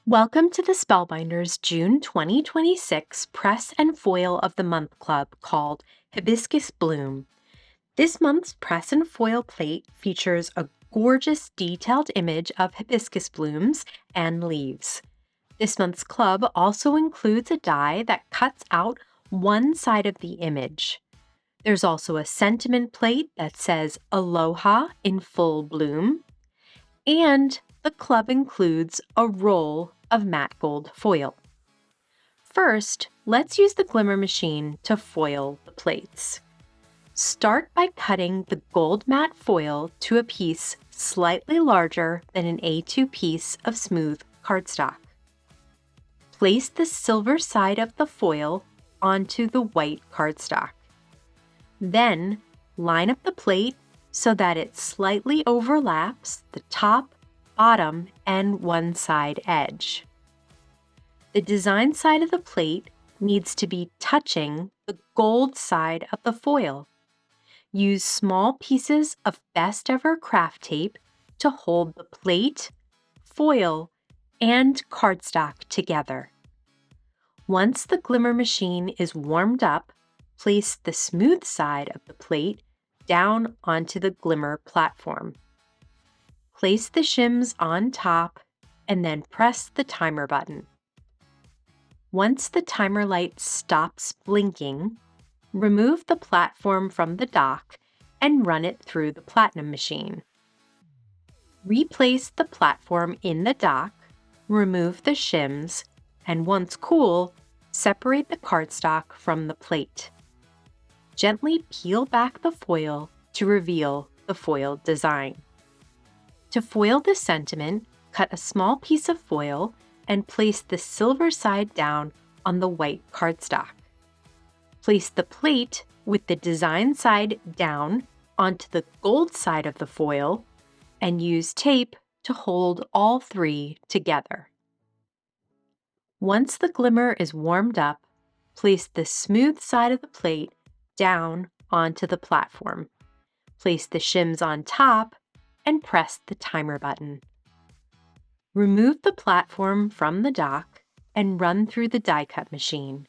Welcome to the Spellbinders June 2026 Press and Foil of the Month Club called Hibiscus Bloom. This month's Press and Foil Plate features a gorgeous detailed image of hibiscus blooms and leaves. This month's club also includes a die that cuts out one side of the image. There's also a sentiment plate that says Aloha in full bloom, and the club includes a roll of matte gold foil. First, let's use the glimmer machine to foil the plates. Start by cutting the gold matte foil to a piece slightly larger than an A2 piece of smooth cardstock. Place the silver side of the foil onto the white cardstock. Then, line up the plate so that it slightly overlaps the top, bottom, and one side edge. The design side of the plate needs to be touching the gold side of the foil. Use small pieces of best ever craft tape to hold the plate, foil, and cardstock together. Once the glimmer machine is warmed up, place the smooth side of the plate down onto the glimmer platform. Place the shims on top and then press the timer button. Once the timer light stops blinking, remove the platform from the dock and run it through the platinum machine. Replace the platform in the dock, remove the shims, and once cool, separate the cardstock from the plate. Gently peel back the foil to reveal the foiled design. To foil the sentiment, cut a small piece of foil and place the silver side down on the white cardstock. Place the plate with the design side down onto the gold side of the foil and use tape to hold all three together. Once the glimmer is warmed up, place the smooth side of the plate down onto the platform. Place the shims on top and press the timer button. Remove the platform from the dock and run through the die cut machine.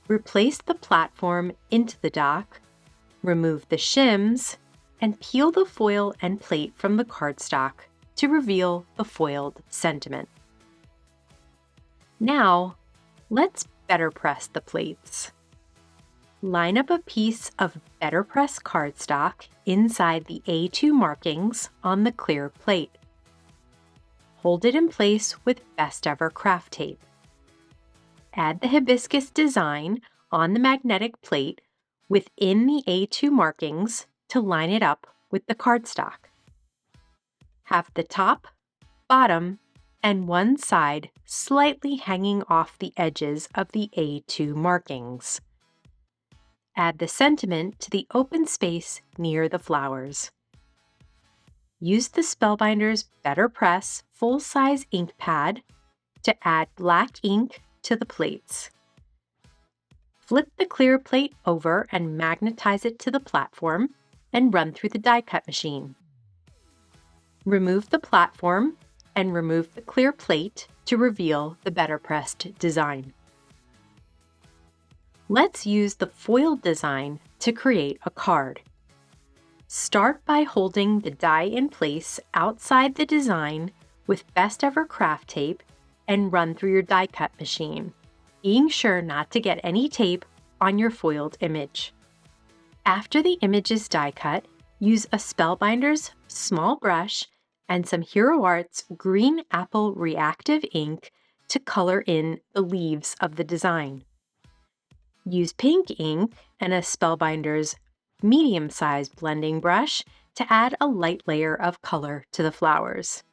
Replace the platform into the dock, remove the shims, and peel the foil and plate from the cardstock to reveal the foiled sentiment. Now, let's BetterPress the plates. Line up a piece of BetterPress cardstock inside the A2 markings on the clear plate. Hold it in place with best ever craft tape. Add the hibiscus design on the magnetic plate within the A2 markings to line it up with the cardstock. Have the top, bottom, and one side slightly hanging off the edges of the A2 markings. Add the sentiment to the open space near the flowers. Use the Spellbinders BetterPress full-size ink pad to add black ink to the plates. Flip the clear plate over and magnetize it to the platform and run through the die cut machine. Remove the platform and remove the clear plate to reveal the BetterPressed design. Let's use the foil design to create a card. Start by holding the die in place outside the design with best ever craft tape and run through your die cut machine, being sure not to get any tape on your foiled image. After the image is die cut, use a Spellbinders small brush and some Hero Arts Green Apple Reactive ink to color in the leaves of the design. Use pink ink and a Spellbinders medium-sized blending brush to add a light layer of color to the flowers.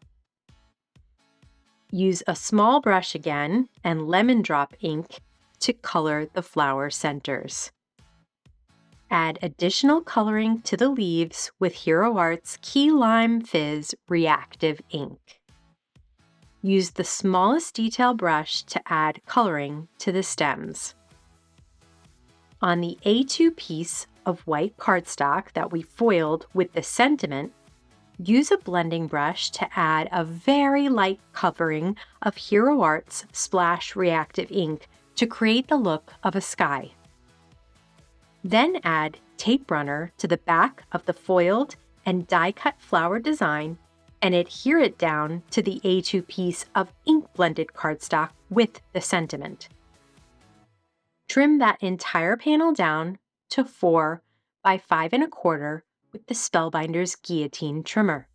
Use a small brush again and lemon drop ink to color the flower centers. Add additional coloring to the leaves with Hero Arts Key Lime Fizz Reactive ink. Use the smallest detail brush to add coloring to the stems. On the A2 piece of white cardstock that we foiled with the sentiment, Use a blending brush to add a very light covering of Hero Art's Splash Reactive ink to create the look of a sky. Then add tape runner to the back of the foiled and die-cut flower design and adhere it down to the A2 piece of ink-blended cardstock with the sentiment. Trim that entire panel down to 4 by 5 1/4 with the Spellbinders guillotine trimmer.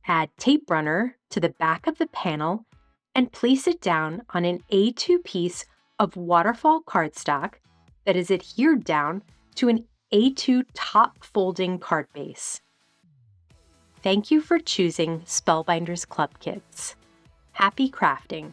Add tape runner to the back of the panel and place it down on an A2 piece of waterfall cardstock that is adhered down to an A2 top folding card base. Thank you for choosing Spellbinders Club Kits. Happy crafting!